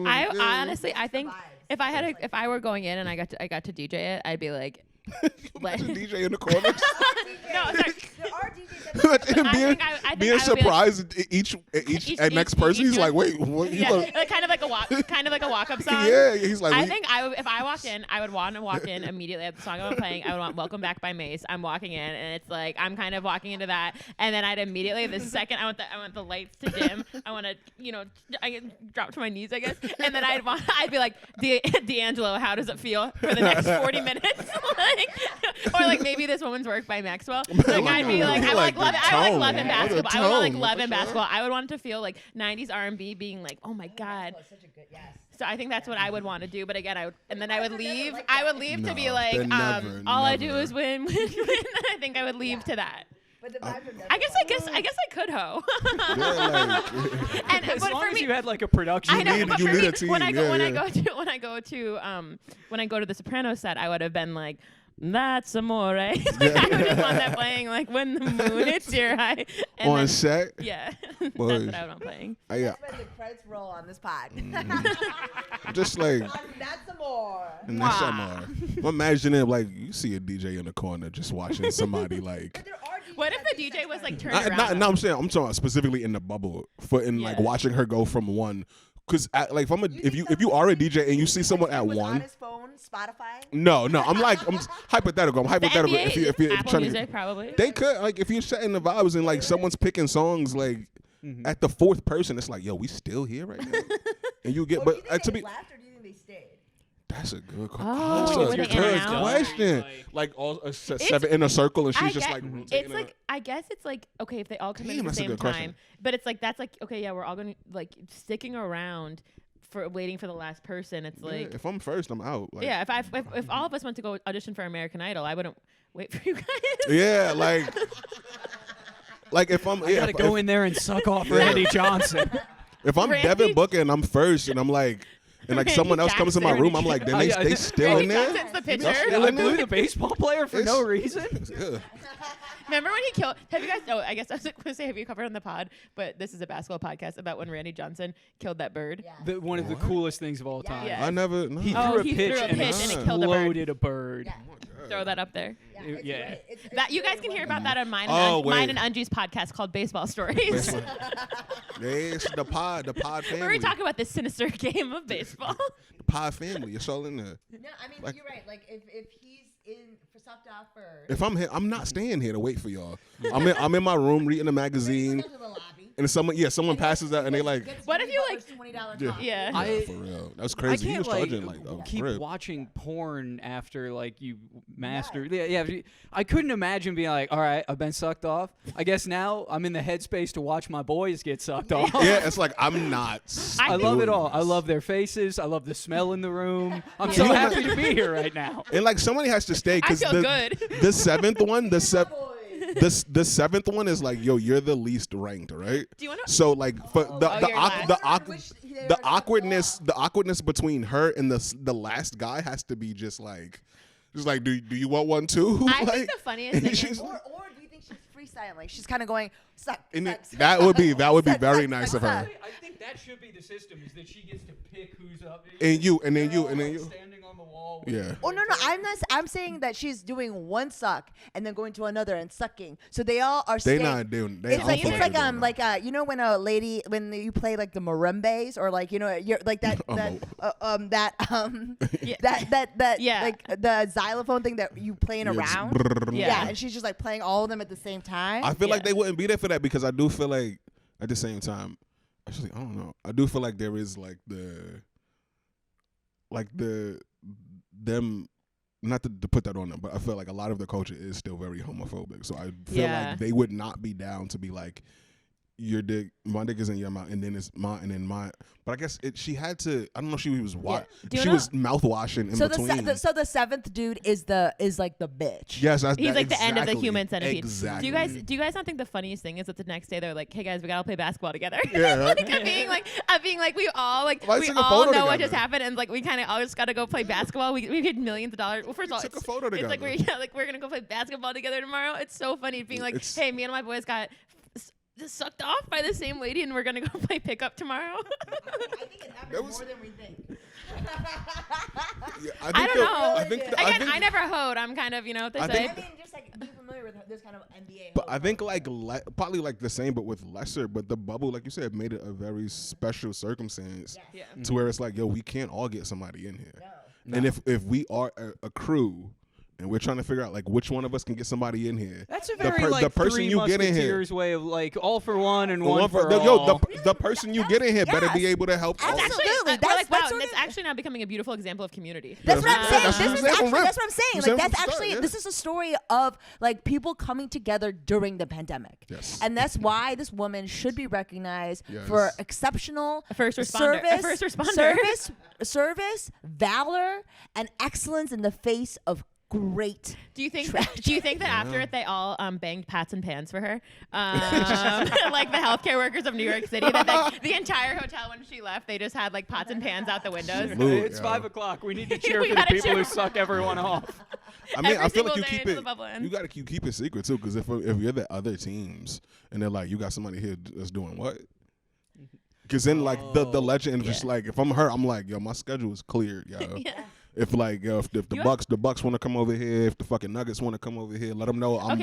I honestly, I think Vibes. if I were going in and I got to DJ it, I'd be like, Imagine DJ in the corner. no, sorry. There are DJs Imagine I being think I would be surprised at each next person. He's like, wait, what? You Yeah, look- like kind of like a walk up song. Yeah, he's like, I wait. think if I walked in, I would want to walk in immediately at the song I'm playing. I would want "Welcome Back" by Mace. I'm walking in, and it's like I'm kind of walking into that, and then I'd immediately the second I want the lights to dim. I want to I drop to my knees, I guess, and then I'd be like, D'Angelo, how does it feel for the next 40 minutes? Or like maybe This Woman's Work by Maxwell. Like I'd be like, I like love it. I would like love in basketball. I would want like love in basketball. I would want it to feel like 90s R&B being like, oh my God. such a good yes. So I think that's what I would want to do. But again, I would leave. I would leave to be No, like, they're never, all I do never. is win. I think I would leave to that. But the vibes are never I guess I could hoe. Yeah, like, And As but long for as me, you had like a production. I know, need- but you for need me, a team, when I go to the Sopranos set, I would have been like, "That's amore." Like, I would just want that playing like when the moon hits your eye. And on then- set. Yeah, Boy. that's what I would want playing. Yeah, That's when the credits roll on this pod. just like. That's some more. And that's I'm imagining like you see a DJ in the corner just watching somebody like. There are DJs What if that the do DJ was like turned No, around? I'm saying I'm talking about specifically in the bubble like Yeah. watching her go from one. Cause like if think you are a DJ and you see someone at was on one. his phone, Spotify. No, I'm hypothetical. I'm The hypothetical. NBA, If you're Apple trying Music, to, probably. they could like if you're setting the vibes and like someone's picking songs like at the fourth person, it's like yo, we still here right now, and you get. Do you But think to they be, left or do you think they stayed? that's a good question. Oh, That's were a they in good and out? question. Like all seven in a circle, and she's just get- like. it's rotating like I guess it's like okay if they all come in Damn, at the that's a same good time, question. but it's like that's like okay yeah we're all gonna like sticking around for waiting for the last person. It's Yeah, like if I'm first, I'm out. Like, yeah if all of us went to go audition for American Idol, I wouldn't wait for you guys. Yeah, like if I'm I gotta go in there and suck off Randy Johnson. if I'm Randy- Devin Booker and I'm first and I'm like and like Randy someone else comes in my Jackson. room, I'm like, then Oh, they yeah, they still in Randy there. Johnson's the They're pitcher. still I in blew there? the baseball player for no reason. Yeah. Remember when he killed? Have you guys? Oh, I guess I was going to say, have you covered on the pod? But this is a basketball podcast about when Randy Johnson killed that bird. Yeah. One of the coolest things of all time. Yeah. I never. No. He Oh, threw a he pitch threw a and pitch and it killed a bird. exploded a bird. Yeah. Throw that up there. It's Yeah. great. It's That you guys really can hear wonderful. about that on mine, Oh, mine wait. and Eunji's podcast called Baseball Stories. It's the pod Where family. we talk about this sinister game of baseball. The pod family. It's all in there. No, I mean Like- you're right. Like if he's in for sucked off first. If I'm here, I'm not staying here to wait for y'all. I'm in my room reading a magazine, Go to the lobby. and someone passes that, and they like, What if you, like- $20 Yeah. coffee. Yeah. I- for real. That's I crazy. He can't was charging like keep crib. watching porn after like you master. Yeah. I couldn't imagine being like, all right, I've been sucked off. I guess now I'm in the headspace to watch my boys get sucked off. Yeah, it's like I'm not. I I love doing it all. I this. love their faces. I love the smell in the room. I'm Yeah. so happy to be here right now. And like somebody has to stay I because feel good. the seventh one, the Boys. seventh one is like, yo, you're the least ranked, right? Do you want to? So like for you're last. the awkwardness between her and the last guy has to be just like do you want one too? I like, think the funniest thing she's- is Or do you think she's freestyling? Like she's kind of going suck. and suck, it- suck, that would be suck, very suck, nice suck, of her. suck. I think that should be the system: is that she gets to pick who's up. And you, and then you, and then you. Standing on the wall. Yeah. Oh no, I'm not. I'm saying that she's doing one suck and then going to another and sucking. So they all are. They staying- not doing. They It's I like don't it's think like they're doing that. you know when a lady when you play like the marimbas or like you know you're like that Yeah. that Yeah. like the xylophone thing that you playing Yeah, just around. brrrr. Yeah, and she's just like playing all of them at the same time. I feel like Yeah. they wouldn't be there for that because I do feel like at the same time, Actually, I don't know. I do feel like there is like them. Not to put that on them, but I feel like a lot of the culture is still very homophobic. So I feel like they would not be down to be like, your dick, my dick is in your mouth, and then it's mine, and then mine. But I guess she had to. I don't know if she was she was mouth washing in between. So the seventh dude is like the bitch. Yes, he's like the end of the human centipede. Exactly. Do you guys not think the funniest thing is that the next day they're like, hey guys, we gotta play basketball together? Yeah. Like being like we all know together. what just happened, and like we kind of all just gotta go play basketball. We paid millions of dollars. Well, first of all, took a photo together. It's like we're gonna go play basketball together tomorrow. It's so funny being like, hey, me and my boys got sucked off by the same lady, and we're gonna go play pickup tomorrow. I think it happens more than we think. I don't know. I never hoed. I'm kind of, what they say. I mean, just like being familiar with this kind of NBA. But I think like probably like the same, but with lesser. But the bubble, like you said, made it a very special circumstance to where it's like, yo, we can't all get somebody in here. No. And if we are a crew, and we're trying to figure out like which one of us can get somebody in here. That's a very the person Three you get in here Musketeers way of like all for one and one for all. Yo, the person you get in here better be able to help. Absolutely. That's actually now becoming a beautiful example of community. That's what I'm saying. That's what I'm saying. Like Yes. this is a story of like people coming together during the pandemic. Yes. And that's why this woman should be recognized for exceptional service, valor, and excellence in the face of great. Do you think that after it they all banged pots and pans for her, like the healthcare workers of New York City? That the entire hotel when she left, they just had like pots and pans out the windows. It's 5 o'clock. We need to cheer for the people who suck everyone off. I mean, I feel like you got to keep it secret too, because if you're the other teams and they're like, you got somebody here that's doing what? Because then like the legend is just like, if I'm her, I'm like, yo, my schedule is cleared, yo. If like if the Bucks want to come over here, if the fucking Nuggets want to come over here, let them know I'm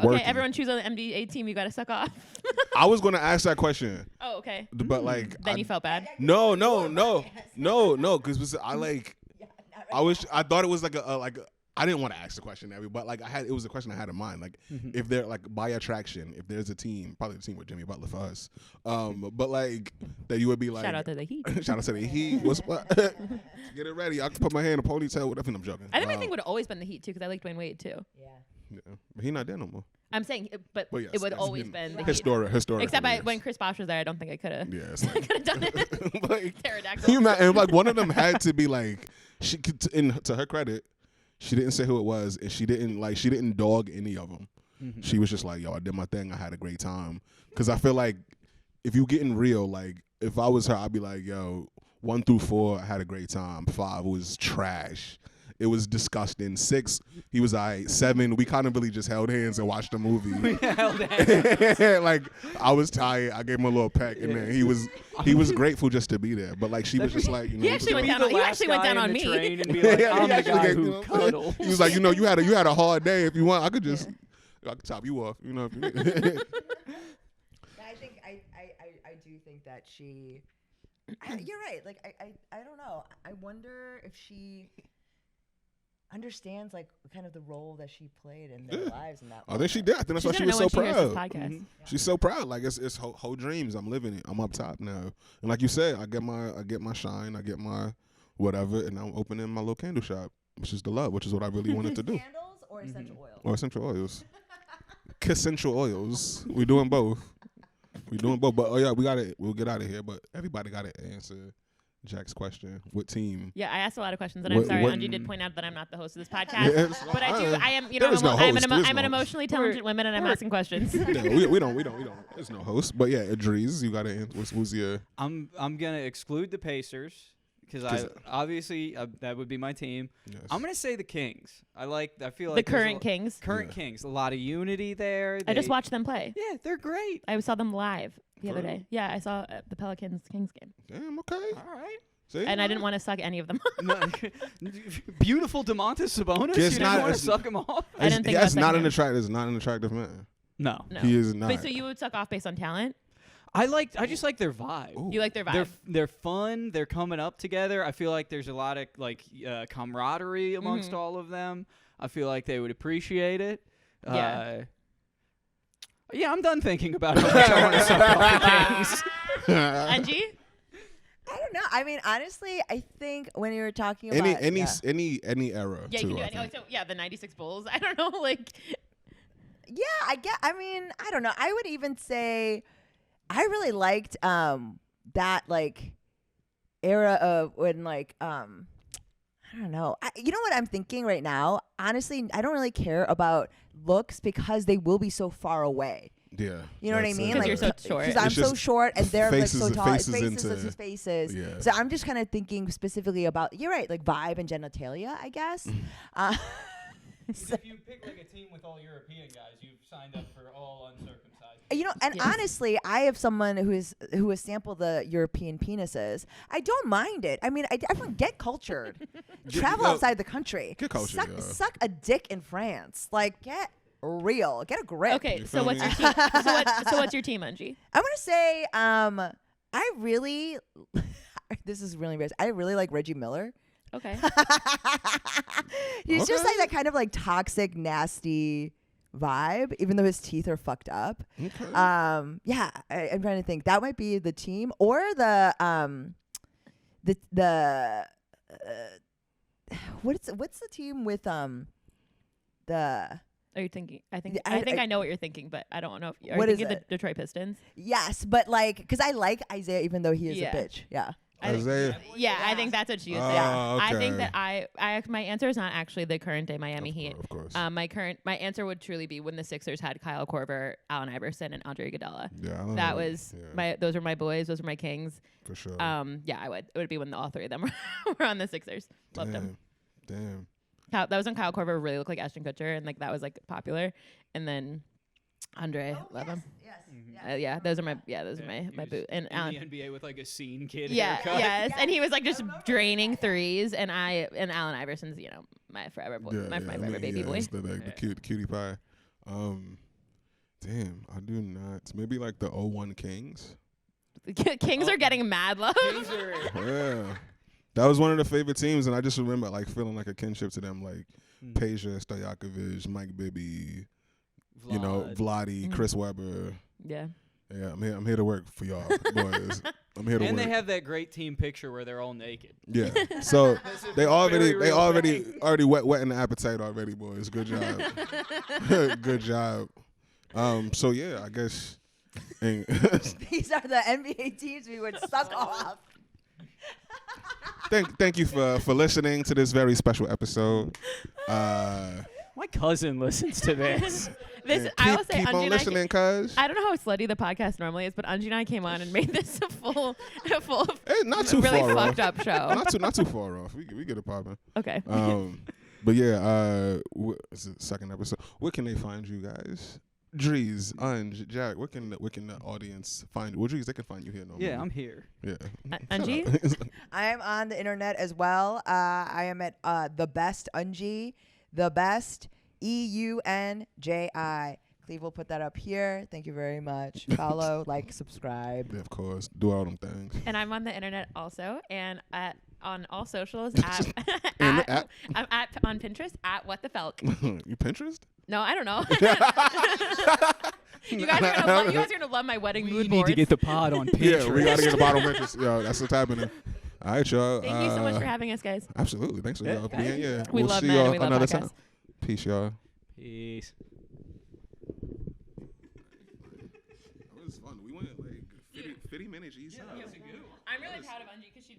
working. Everyone choose on the NBA team. You got to suck off. I was gonna ask that question. Oh, okay. But like, then you felt bad. No, because I thought it was like I didn't want to ask the question, but like it was a question I had in mind. Like if they're like by attraction, if there's a team, probably the team with Jimmy Butler for us. But like that you would be like, shout out to the Heat. Shout out to the Heat. What's what? Get it ready. I can put my hand in a ponytail. Whatever. I'm joking. I think my thing would have always been the Heat too, because I like Dwayne Wade too. Yeah, but he's not there no more. I'm saying, but yes, it would always been the historic. Except when Chris Bosh was there, I don't think I could have. Yeah, like, could have done it. Like, pterodactyl. And like one of them had to be like, she could, to her credit, she didn't say who it was, and she didn't dog any of them. Mm-hmm. She was just like, yo, I did my thing. I had a great time. Because I feel like if you getting real, like if I was her, I'd be like, yo, 1 through 4, I had a great time. 5 was trash. It was disgusting. 6, he was all right. 7, we kind of really just held hands and watched the movie. We held hands. Like I was tired. I gave him a little peck, and then he was grateful just to be there. But like she was just like, he actually went down on me. Train and be like, I'm the guy who cuddles. He was like, you had a hard day. If you want, I could just I could top you off. You know. If you I do think that she. You're right. Like I don't know. I wonder if she understands like kind of the role that she played in their lives in that. I think she did. I think that's why she was so proud. Mm-hmm. She's so proud. Like it's whole dreams. I'm living it. I'm up top now. And like you said, I get my shine. I get my whatever, and I'm opening my little candle shop, which is the love, which is what I really wanted to do. Candles or essential oils? Or essential oils. Essential oils. We're doing both. But we'll get out of here. But everybody got to answer Jack's question. What team? Yeah, I asked a lot of questions, and I'm sorry. Eunji did point out that I'm not the host of this podcast, but I am. I'm an emotionally talented woman, and I'm asking questions. Yeah, we don't. There's no host. But yeah, Idris, you got to answer. Who's your? I'm gonna exclude the Pacers because obviously that would be my team. Yes. I'm gonna say the Kings. I feel like the current Kings. Kings. A lot of unity there. I just watched them play. Yeah, they're great. I saw them live the other day. Yeah, I saw the Pelicans Kings game. Damn. Okay. All right. See, and I didn't want to suck any of them. Beautiful Domantas Sabonis. You didn't want to suck him off. I didn't think that's not an attractive man. No, he is not. But so you would suck off based on talent? I just like their vibe. Ooh. You like their vibe? They're fun. They're coming up together. I feel like there's a lot of camaraderie amongst all of them. I feel like they would appreciate it. Yeah. Yeah, I'm done thinking about how much I want to suck off the Kings. Eunji? I don't know. I mean, honestly, I think when you were talking any about any era. Yeah, too, you can do I it. think. So yeah, the '96 Bulls. I don't know, like. Yeah, I mean, I don't know. I would even say I really liked that like era of when like I don't know. You know what I'm thinking right now? Honestly, I don't really care about looks because they will be so far away. Yeah. You know what I mean? Because you're so short. Because I'm It's so just short and they're like so faces- tall. faces Faces into- versus faces. Yeah. So I'm just kind of thinking specifically about, you're right, like vibe and genitalia, I guess. If you pick like a team with all European guys, you've signed up for all uncircumcised. You know, and honestly, I have someone who has sampled the European penises. I don't mind it. I mean, everyone get cultured. Travel outside the country. Get cultured, yeah. Suck a dick in France. Like, get real. Get a grip. Okay, You so feel what's me? your team? So what's your team, Eunji? I'm gonna say, I really. This is really embarrassing. I really like Reggie Miller. Okay. He's just Okay. like that kind of like toxic, nasty vibe, even though his teeth are fucked up. Okay. Yeah, I'm trying to think. That might be the team or the what's the team with the Are you thinking? I think I- I think I- I know what you're thinking, but I don't know if are What you is thinking it? the Detroit Pistons. yes, but like because I like Isaiah even though he is Yeah. a bitch. Yeah. I think- Isaiah. Yeah, I think that's what she was saying. Oh, I think okay. that I my answer is not actually the current day Miami Heat. Of course. My answer would truly be when the Sixers had Kyle Korver, Allen Iverson, and Andre Iguodala. Yeah. I don't That know. was Yeah, those were my boys, those were my Kings. for sure. Yeah, it would be when all three of them were on the Sixers. Loved them. Damn. That was when Kyle Korver really looked like Ashton Kutcher, and like that was like popular. And then Andre, love him. Yes. Yeah, those are my boot and in Allen. the NBA with like a scene kid Yeah, haircut. yes, and he was like just draining threes, and Allen Iverson's my forever boy, my forever baby boy. It's the cutie pie. Damn, I do not. Maybe like the 01 Kings. Kings are getting mad love. Kings are- Yeah. That was one of the favorite teams, and I just remember like feeling like a kinship to them, like Peja Stojakovic, Mike Bibby, Vladi, Chris Webber. Yeah. Yeah, I'm here to work for y'all, boys. I'm here to And work. they have that great team picture where they're all naked. Yeah. So they already very real already wetting the appetite already, boys. Good job. Good job. So yeah, I guess. These are the NBA teams we would suck off. Thank you for listening to this very special episode. My cousin listens to this. I will say, keep Anji on and I listening, cuz. I don't know how slutty the podcast normally is, but Anji and I came on and made this a full Not too really far fucked off. up show. Not too far off. We get it popping. Okay. But yeah, it's the second episode. Where can they find you guys? Drees, Unj, Jack. Where can the audience find you? Well, Drees, they can find you here. Yeah, I'm here. Yeah. Unji? I am on the internet as well. I am at the best Unji, the best EUNJI. Cleve will put that up here. Thank you very much. Follow, like, subscribe. Yeah, of course. Do all them things. And I'm on the internet also, and on all socials And I'm on Pinterest at What the Felk. You Pinterest? No, I don't know. you guys are gonna love my wedding We mood need boards. to get the pod on Pinterest. Yeah, we gotta get the bottom Pinterest. Yo, that's what's happening. All right, y'all. Thank you so much for having us, guys. Absolutely. Thanks for y'all being here. We We'll love see men. y'all We love another podcasts. time. Peace, y'all. Peace. It was fun. We went like 50 minutes easy. I'm really proud of Anji because she.